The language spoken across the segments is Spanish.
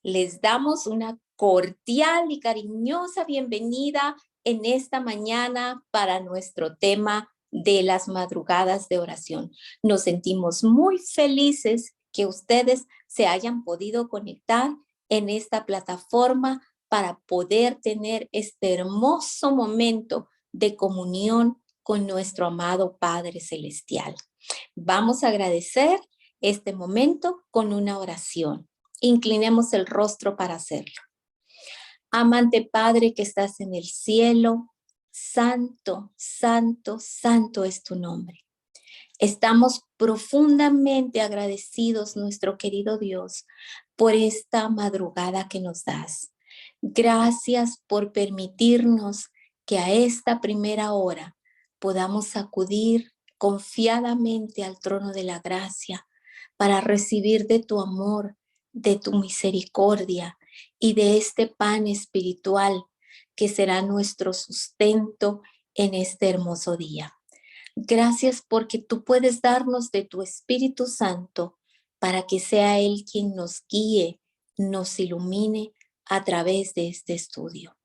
Les damos una cordial y cariñosa bienvenida en esta mañana para nuestro tema de las madrugadas de oración. Nos sentimos muy felices que ustedes se hayan podido conectar en esta plataforma para poder tener este hermoso momento de comunión con nuestro amado Padre Celestial. Vamos a agradecer este momento con una oración. Inclinemos el rostro para hacerlo. Amante Padre que estás en el cielo, santo, santo, santo es tu nombre. Estamos profundamente agradecidos, nuestro querido Dios, por esta madrugada que nos das. Gracias por permitirnos que a esta primera hora podamos acudir confiadamente al trono de la gracia para recibir de tu amor, de tu misericordia y de este pan espiritual que será nuestro sustento en este hermoso día. Gracias porque tú puedes darnos de tu Espíritu Santo para que sea Él quien nos guíe, nos ilumine a través de este estudio.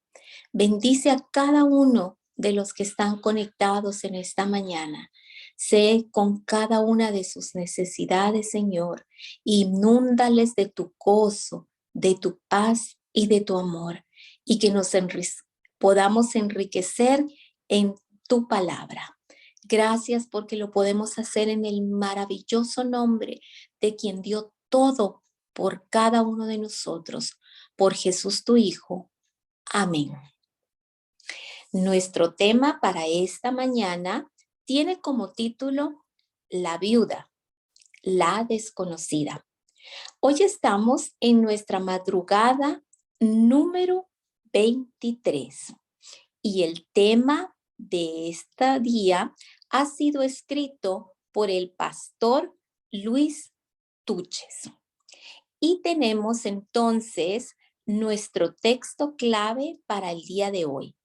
Bendice a cada uno de los que están conectados en esta mañana. Sé con cada una de sus necesidades, Señor. Inúndales de tu gozo, de tu paz y de tu amor. Y que nos podamos enriquecer en tu palabra. Gracias porque lo podemos hacer en el maravilloso nombre de quien dio todo por cada uno de nosotros, por Jesús tu Hijo. Amén. Nuestro tema para esta mañana tiene como título La viuda, la desconocida. Hoy estamos en nuestra madrugada número 23 y el tema de este día ha sido escrito por el pastor Luis Tuches. Y tenemos entonces nuestro texto clave para el día de hoy.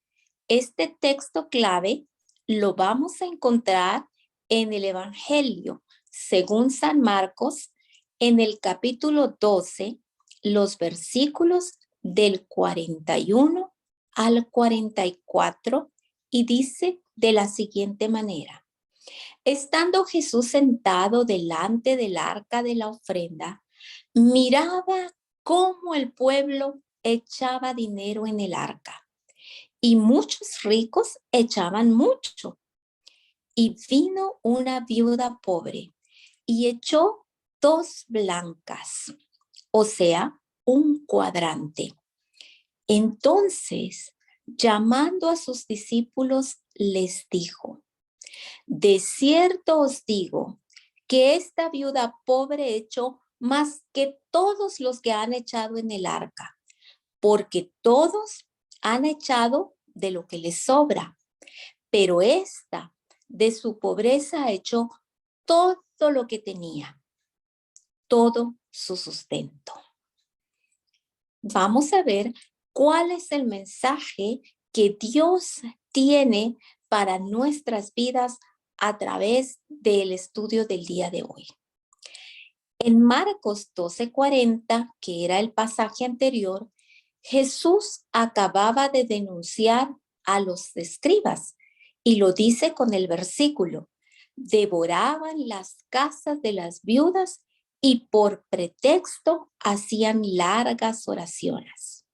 Este texto clave lo vamos a encontrar en el Evangelio según San Marcos, en el capítulo 12, los versículos del 41 al 44, y dice de la siguiente manera: Estando Jesús sentado delante del arca de la ofrenda, miraba cómo el pueblo echaba dinero en el arca, y muchos ricos echaban mucho. Y vino una viuda pobre y echó 2 blancas, o sea, un cuadrante. Entonces, llamando a sus discípulos, les dijo: De cierto os digo que esta viuda pobre echó más que todos los que han echado en el arca, porque todos han echado de lo que les sobra, pero esta de su pobreza echó todo lo que tenía, todo su sustento. Vamos a ver cuál es el mensaje que Dios tiene para nuestras vidas a través del estudio del día de hoy. En Marcos 12:40, que era el pasaje anterior, Jesús acababa de denunciar a los escribas y lo dice con el versículo: devoraban las casas de las viudas y por pretexto hacían largas oraciones.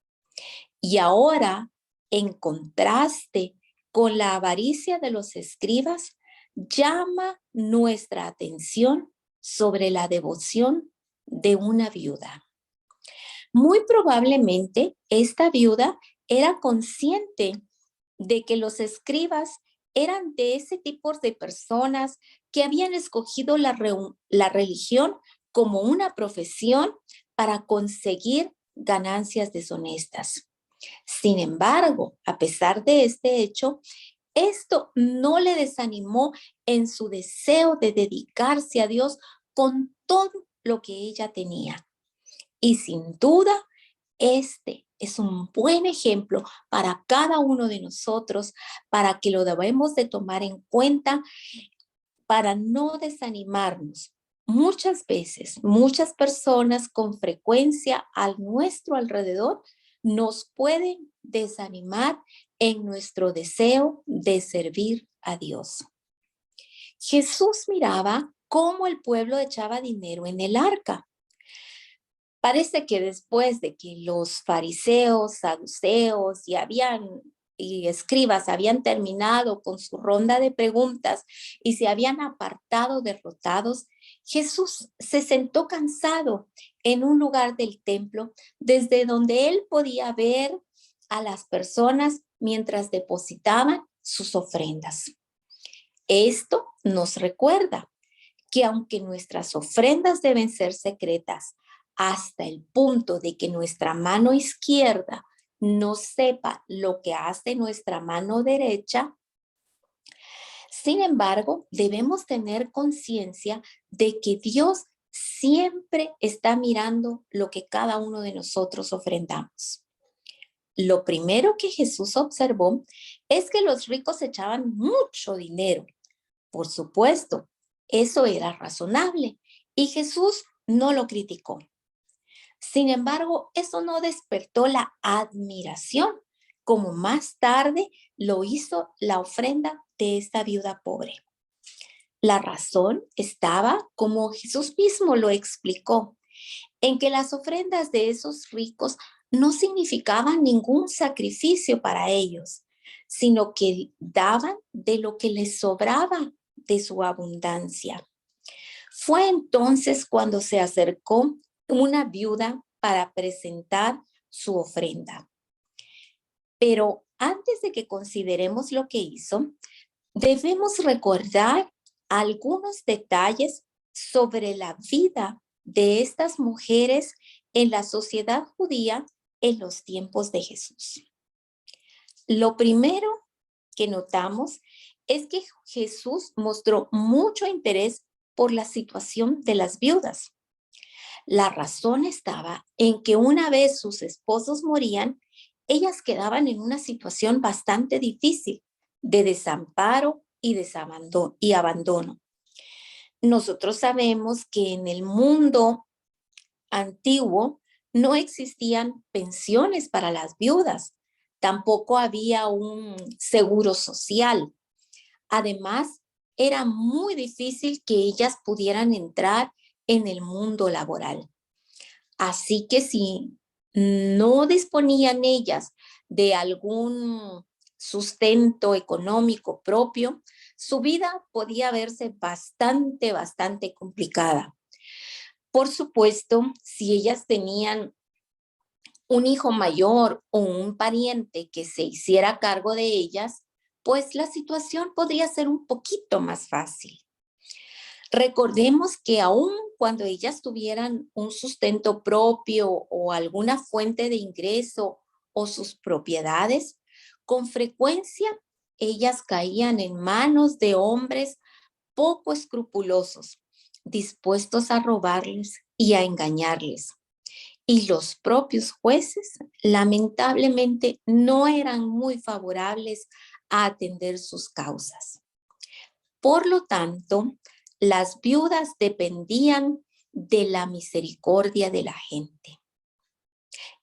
Y ahora, en contraste con la avaricia de los escribas, llama nuestra atención sobre la devoción de una viuda. Muy probablemente esta viuda era consciente de que los escribas eran de ese tipo de personas que habían escogido la religión como una profesión para conseguir ganancias deshonestas. Sin embargo, a pesar de este hecho, esto no le desanimó en su deseo de dedicarse a Dios con todo lo que ella tenía. Y sin duda, este es un buen ejemplo para cada uno de nosotros, para que lo debemos de tomar en cuenta, para no desanimarnos, Muchas veces, muchas personas con frecuencia a nuestro alrededor nos pueden desanimar en nuestro deseo de servir a Dios. Jesús miraba cómo el pueblo echaba dinero en el arca. Parece que después de que los fariseos, saduceos y escribas habían terminado con su ronda de preguntas y se habían apartado derrotados, Jesús se sentó cansado en un lugar del templo desde donde él podía ver a las personas mientras depositaban sus ofrendas. Esto nos recuerda que aunque nuestras ofrendas deben ser secretas hasta el punto de que nuestra mano izquierda no sepa lo que hace nuestra mano derecha, sin embargo, debemos tener conciencia de que Dios siempre está mirando lo que cada uno de nosotros ofrendamos. Lo primero que Jesús observó es que los ricos echaban mucho dinero. Por supuesto, eso era razonable y Jesús no lo criticó. Sin embargo, eso no despertó la admiración, como más tarde lo hizo la ofrenda de esta viuda pobre. La razón estaba, como Jesús mismo lo explicó, en que las ofrendas de esos ricos no significaban ningún sacrificio para ellos, sino que daban de lo que les sobraba de su abundancia. Fue entonces cuando se acercó una viuda para presentar su ofrenda. Pero antes de que consideremos lo que hizo, debemos recordar algunos detalles sobre la vida de estas mujeres en la sociedad judía en los tiempos de Jesús. Lo primero que notamos es que Jesús mostró mucho interés por la situación de las viudas. La razón estaba en que una vez sus esposos morían, ellas quedaban en una situación bastante difícil de desamparo y abandono. Nosotros sabemos que en el mundo antiguo no existían pensiones para las viudas, tampoco había un seguro social. Además, era muy difícil que ellas pudieran entrar en el mundo laboral. Así que si no disponían ellas de algún sustento económico propio, su vida podía verse bastante complicada. Por supuesto, si ellas tenían un hijo mayor o un pariente que se hiciera cargo de ellas, pues la situación podría ser un poquito más fácil. Recordemos que aun cuando ellas tuvieran un sustento propio o alguna fuente de ingreso o sus propiedades, con frecuencia ellas caían en manos de hombres poco escrupulosos, dispuestos a robarles y a engañarles. Y los propios jueces, lamentablemente, no eran muy favorables a atender sus causas. Por lo tanto, las viudas dependían de la misericordia de la gente.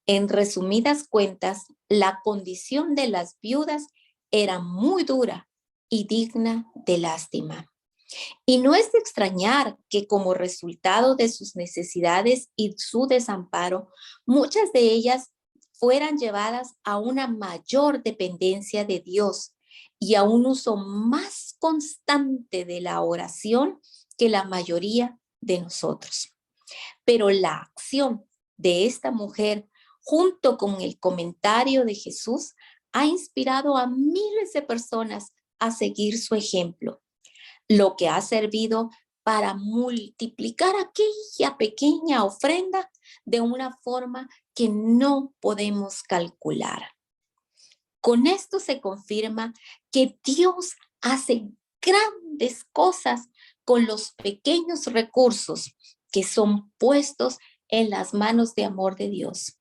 En resumidas cuentas, la condición de las viudas era muy dura y digna de lástima. Y no es de extrañar que como resultado de sus necesidades y su desamparo, muchas de ellas fueran llevadas a una mayor dependencia de Dios y a un uso más constante de la oración que la mayoría de nosotros. Pero la acción de esta mujer, junto con el comentario de Jesús, ha inspirado a miles de personas a seguir su ejemplo, lo que ha servido para multiplicar aquella pequeña ofrenda de una forma que no podemos calcular. Con esto se confirma que Dios hace grandes cosas con los pequeños recursos que son puestos en las manos de amor de Dios.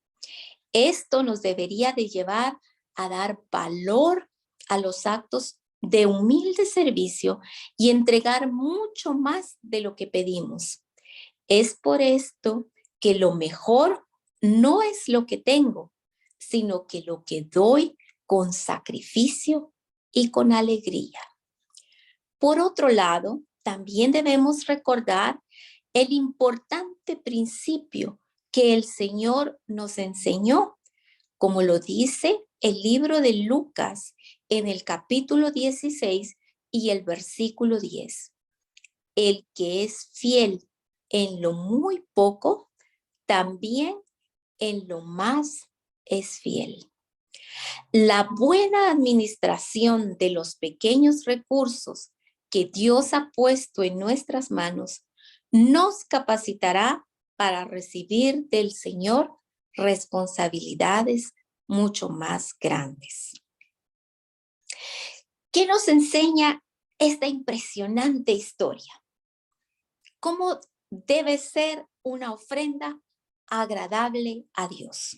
Esto nos debería de llevar a dar valor a los actos de humilde servicio y entregar mucho más de lo que pedimos. Es por esto que lo mejor no es lo que tengo, sino que lo que doy con sacrificio y con alegría. Por otro lado, también debemos recordar el importante principio que el Señor nos enseñó, como lo dice el libro de Lucas en el capítulo 16 y el versículo 10. El que es fiel en lo muy poco, también en lo más es fiel. La buena administración de los pequeños recursos que Dios ha puesto en nuestras manos nos capacitará para recibir del Señor responsabilidades mucho más grandes. ¿Qué nos enseña esta impresionante historia? ¿Cómo debe ser una ofrenda agradable a Dios?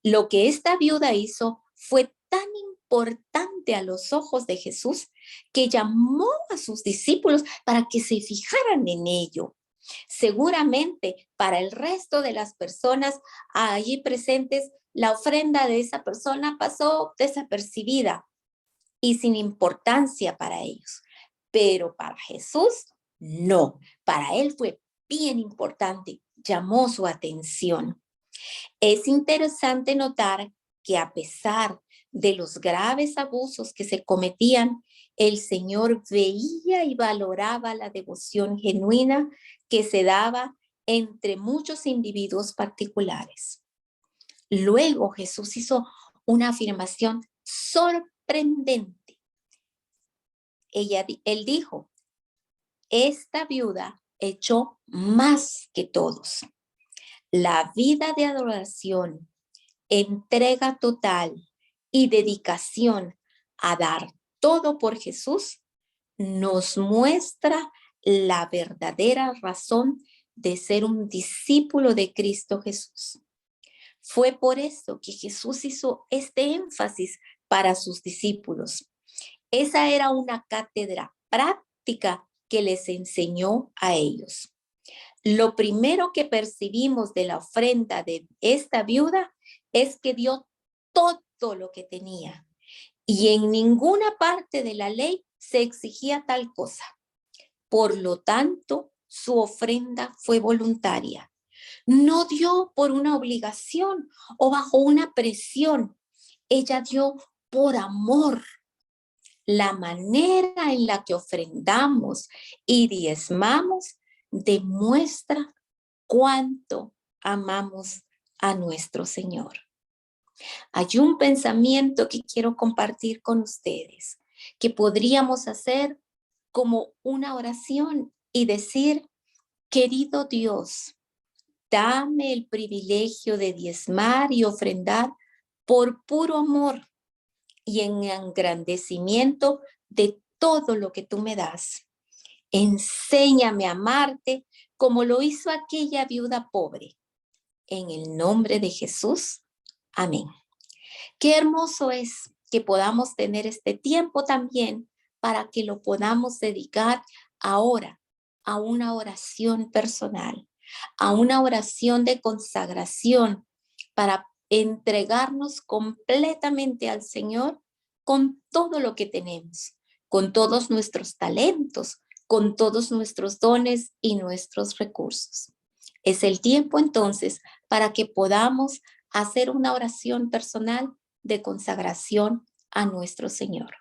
Lo que esta viuda hizo fue tan importante a los ojos de Jesús que llamó a sus discípulos para que se fijaran en ello. Seguramente para el resto de las personas allí presentes, la ofrenda de esa persona pasó desapercibida y sin importancia para ellos. Pero para Jesús, no. Para él fue bien importante, llamó su atención. Es interesante notar que a pesar de los graves abusos que se cometían, el Señor veía y valoraba la devoción genuina que se daba entre muchos individuos particulares. Luego Jesús hizo una afirmación sorprendente. Él dijo, esta viuda echó más que todos. La vida de adoración, entrega total y dedicación a dar todo por Jesús nos muestra la verdadera razón de ser un discípulo de Cristo Jesús. Fue por eso que Jesús hizo este énfasis para sus discípulos. Esa era una cátedra práctica que les enseñó a ellos. Lo primero que percibimos de la ofrenda de esta viuda es que dio todo lo que tenía y en ninguna parte de la ley se exigía tal cosa. Por lo tanto, su ofrenda fue voluntaria. No dio por una obligación o bajo una presión. Ella dio por amor. La manera en la que ofrendamos y diezmamos demuestra cuánto amamos a nuestro Señor. Hay un pensamiento que quiero compartir con ustedes, que podríamos hacer como una oración y decir, querido Dios, dame el privilegio de diezmar y ofrendar por puro amor y en engrandecimiento de todo lo que tú me das. Enséñame a amarte como lo hizo aquella viuda pobre. En el nombre de Jesús. Amén. Qué hermoso es que podamos tener este tiempo también para que lo podamos dedicar ahora a una oración personal, a una oración de consagración para entregarnos completamente al Señor con todo lo que tenemos, con todos nuestros talentos, con todos nuestros dones y nuestros recursos. Es el tiempo entonces para que podamos hacer una oración personal de consagración a nuestro Señor.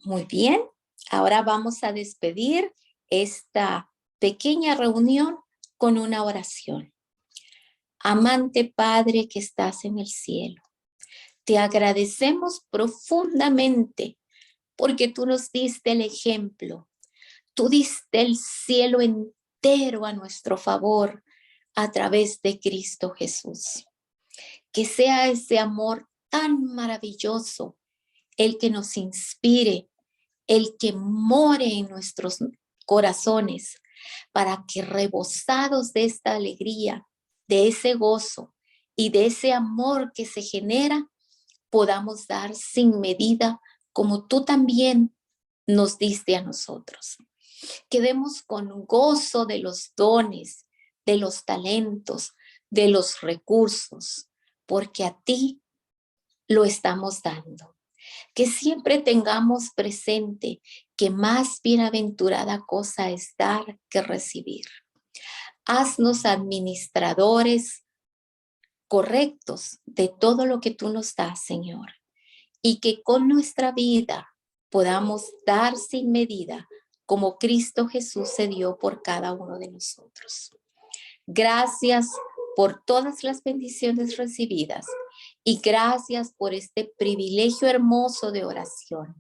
Muy bien, ahora vamos a despedir esta pequeña reunión con una oración. Amante Padre que estás en el cielo, te agradecemos profundamente porque tú nos diste el ejemplo, tú diste el cielo entero a nuestro favor a través de Cristo Jesús. Que sea ese amor tan maravilloso el que nos inspire, el que more en nuestros corazones, para que rebosados de esta alegría, de ese gozo y de ese amor que se genera, podamos dar sin medida como tú también nos diste a nosotros. Quedemos con gozo de los dones, de los talentos, de los recursos, porque a ti lo estamos dando. Que siempre tengamos presente que más bienaventurada cosa es dar que recibir. Haznos administradores correctos de todo lo que tú nos das, Señor, y que con nuestra vida podamos dar sin medida como Cristo Jesús se dio por cada uno de nosotros. Gracias por todas las bendiciones recibidas y gracias por este privilegio hermoso de oración.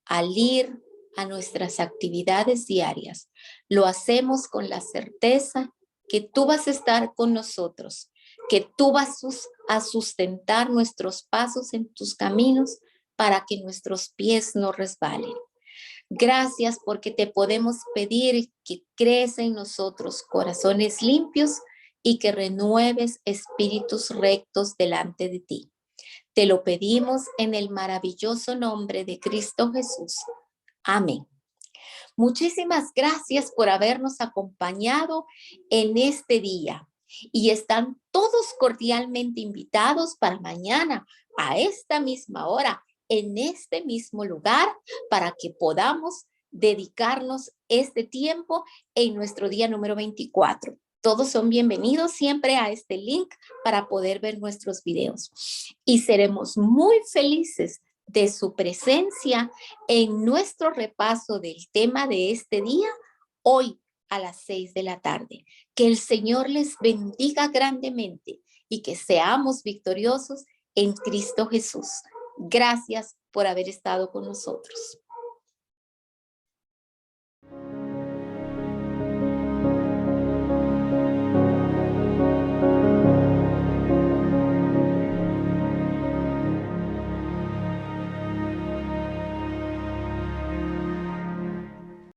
Al ir a nuestras actividades diarias, lo hacemos con la certeza que tú vas a estar con nosotros, que tú vas a sustentar nuestros pasos en tus caminos para que nuestros pies no resbalen. Gracias porque te podemos pedir que crees en nosotros corazones limpios y que renueves espíritus rectos delante de ti. Te lo pedimos en el maravilloso nombre de Cristo Jesús. Amén. Muchísimas gracias por habernos acompañado en este día y están todos cordialmente invitados para mañana a esta misma hora, en este mismo lugar, para que podamos dedicarnos este tiempo en nuestro día número 24. Todos son bienvenidos siempre a este link para poder ver nuestros videos y seremos muy felices de su presencia en nuestro repaso del tema de este día, hoy a las 6 de la tarde. Que el Señor les bendiga grandemente y que seamos victoriosos en Cristo Jesús. Gracias por haber estado con nosotros.